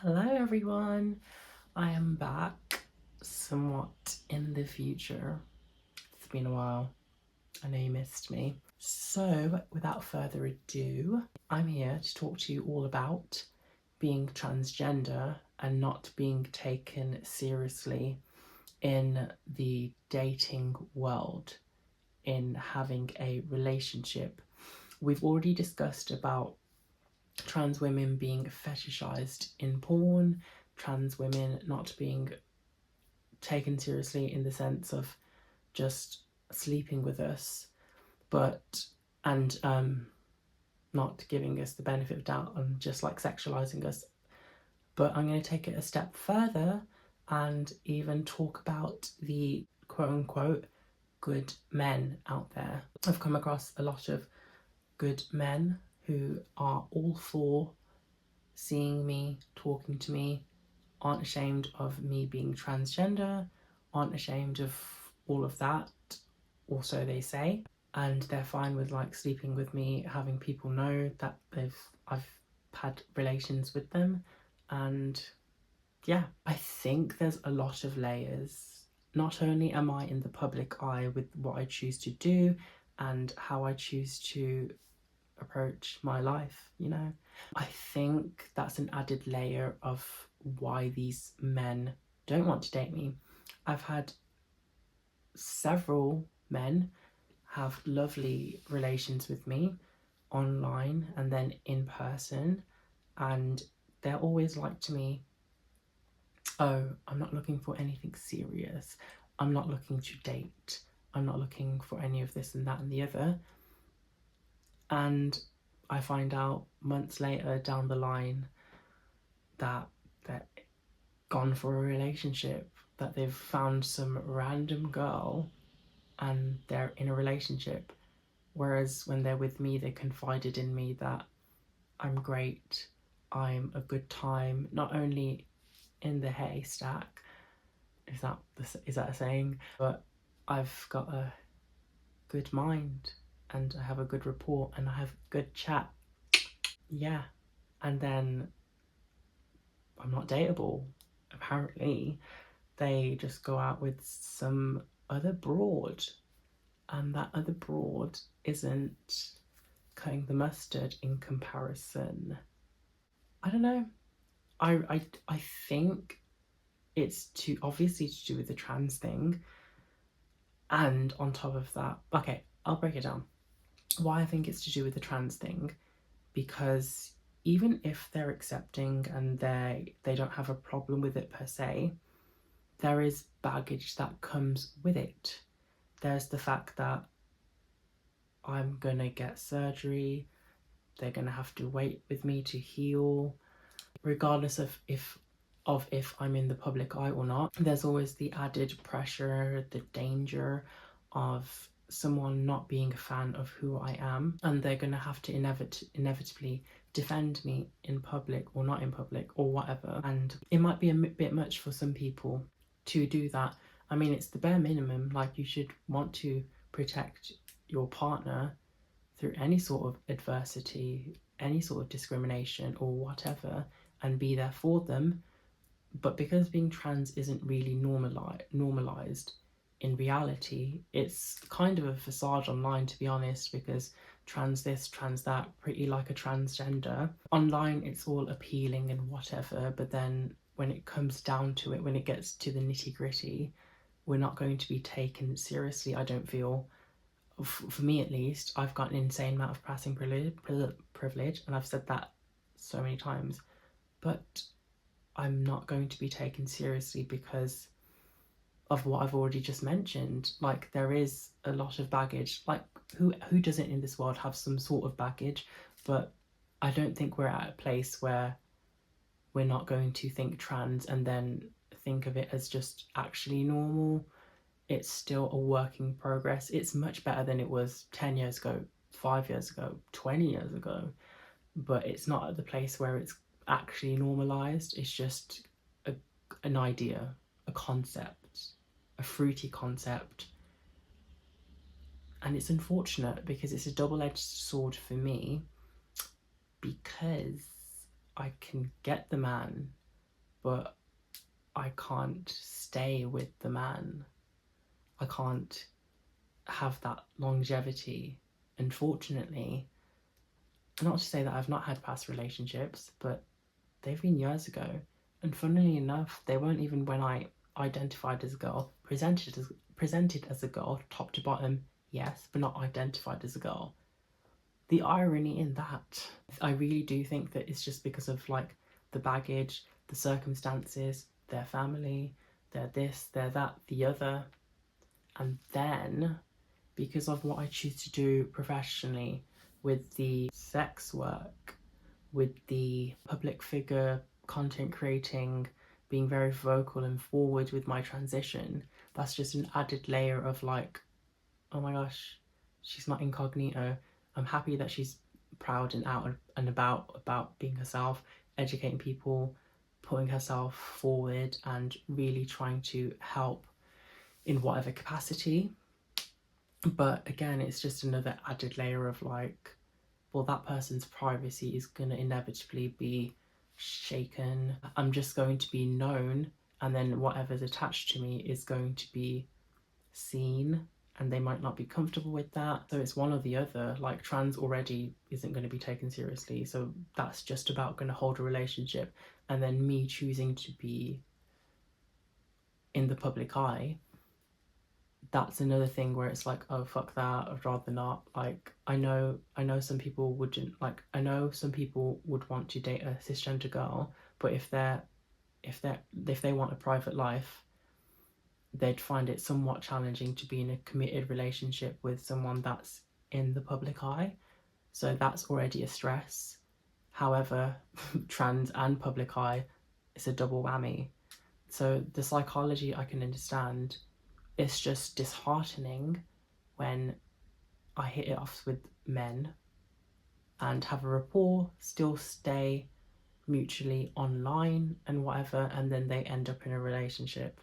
Hello everyone, I am back somewhat in the future. It's been a while, I know you missed me. So without further ado, I'm here to talk to you all about being transgender and not being taken seriously in the dating world, in having a relationship. We've already discussed about trans women being fetishized in porn, trans women not being taken seriously in the sense of just sleeping with us, but and not giving us the benefit of doubt and just like sexualizing us. But I'm going to take it a step further and even talk about the quote unquote good men out there. I've come across a lot of good men who are all for seeing me, talking to me, aren't ashamed of me being transgender, aren't ashamed of all of that, or so they say, and they're fine with like sleeping with me, having people know that I've had relations with them. And yeah, I think there's a lot of layers. Not only am I in the public eye with what I choose to do and how I choose to approach my life, I think that's an added layer of why these men don't want to date me. I've had several men have lovely relations with me online and then in person, and they're always like to me, oh, I'm not looking for anything serious, I'm not looking to date, I'm not looking for any of this and that and the other. And I find out months later down the line that they're gone for a relationship, that they've found some random girl and they're in a relationship. Whereas when they're with me, they confided in me that I'm great, I'm a good time, not only in the haystack, is that a saying? But I've got a good mind and I have a good rapport and I have good chat. Yeah. And then I'm not dateable. Apparently, they just go out with some other broad, and that other broad isn't cutting the mustard in comparison. I don't know. I think it's too obviously to do with the trans thing, and on top of that, okay, I'll break it down. Why I think it's to do with the trans thing, because even if they're accepting and they don't have a problem with it per se, there is baggage that comes with it. There's the fact that I'm gonna get surgery, they're gonna have to wait with me to heal, regardless of if I'm in the public eye or not. There's always the added pressure, the danger of someone not being a fan of who I am, and they're gonna have to inevitably defend me in public or not in public or whatever. And it might be a bit much for some people to do that. I mean, it's the bare minimum. Like, you should want to protect your partner through any sort of adversity, any sort of discrimination or whatever, and be there for them. But because being trans isn't really normalized in reality, it's kind of a facade online, to be honest, because trans this, trans that, pretty like a transgender. Online, it's all appealing and whatever, but then when it comes down to it, when it gets to the nitty gritty, we're not going to be taken seriously, I don't feel. For me at least, I've got an insane amount of passing privilege, and I've said that so many times, but I'm not going to be taken seriously because of what I've already just mentioned. Like, there is a lot of baggage. Like, who doesn't in this world have some sort of baggage? But I don't think we're at a place where we're not going to think trans and then think of it as just actually normal. It's still a work in progress. It's much better than it was 10 years ago, 5 years ago, 20 years ago, but it's not at the place where it's actually normalized. It's just an idea, a concept, a fruity concept. And it's unfortunate because it's a double-edged sword for me, because I can get the man but I can't stay with the man. I can't have that longevity. Unfortunately, not to say that I've not had past relationships, but they've been years ago. And funnily enough, they weren't even when I identified as a girl, presented as a girl, top to bottom, yes, but not identified as a girl. The irony in that, I really do think that it's just because of like the baggage, the circumstances, their family, they're this, they're that, the other. And then because of what I choose to do professionally with the sex work, with the public figure content creating, being very vocal and forward with my transition, that's just an added layer of like, oh my gosh, she's not incognito. I'm happy that she's proud and out and about being herself, educating people, putting herself forward and really trying to help in whatever capacity. But again, it's just another added layer of like, well, that person's privacy is going to inevitably be shaken. I'm just going to be known, and then whatever's attached to me is going to be seen, and they might not be comfortable with that. So it's one or the other. Like, trans already isn't going to be taken seriously, so that's just about going to hold a relationship. And then me choosing to be in the public eye, that's another thing where it's like, oh fuck that, I'd rather not. Like, I know some people wouldn't, like, I know some people would want to date a cisgender girl, but if they want a private life, they'd find it somewhat challenging to be in a committed relationship with someone that's in the public eye. So that's already a stress. However, trans and public eye, it's a double whammy. So the psychology I can understand. It's just disheartening when I hit it off with men and have a rapport, still stay mutually online and whatever, and then they end up in a relationship.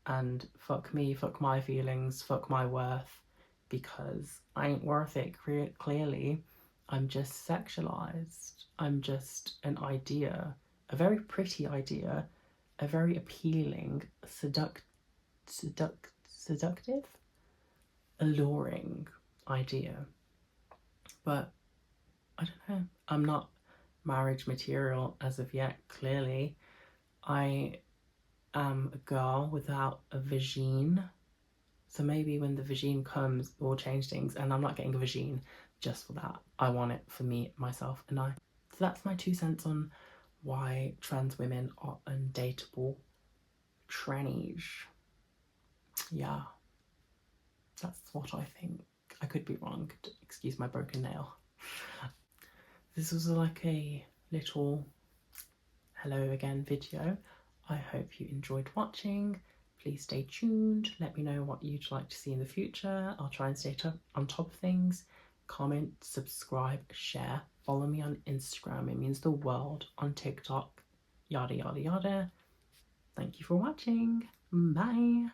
And fuck me, fuck my feelings, fuck my worth, because I ain't worth it, clearly. I'm just sexualized. I'm just an idea, a very pretty idea, a very appealing, seductive, alluring idea. But I don't know, I'm not marriage material as of yet, clearly. I am a girl without a vagine, so maybe when the vagine comes it will change things, and I'm not getting a vagine just for that. I want it for me, myself and I. So that's my 2 cents on why trans women are undateable trannies. Yeah, that's what I think. I could be wrong, excuse my broken nail. This was like a little hello again video. I hope you enjoyed watching. Please stay tuned. Let me know what you'd like to see in the future. I'll try and stay on top of things. Comment, subscribe, share. Follow me on Instagram. It means the world. On TikTok. Yada, yada, yada. Thank you for watching. Bye.